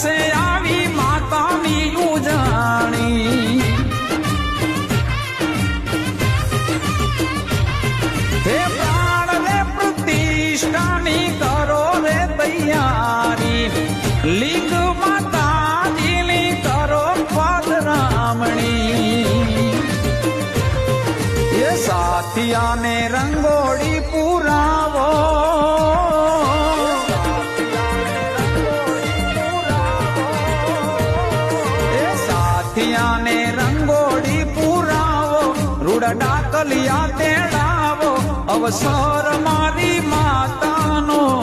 વર્ષે આવી માતાની ઉજાણી હે પ્રાણ રે પ્રતિષ્ઠાની કરો રે તૈયારી લીગ માતાજીની કરો પધરામણી એ સાથિયાને રંગોળી પુરાવો ને રંગોળી પુરાવો રૂડા ડાકલિયા તેડાવો અવસર મારી માતાનો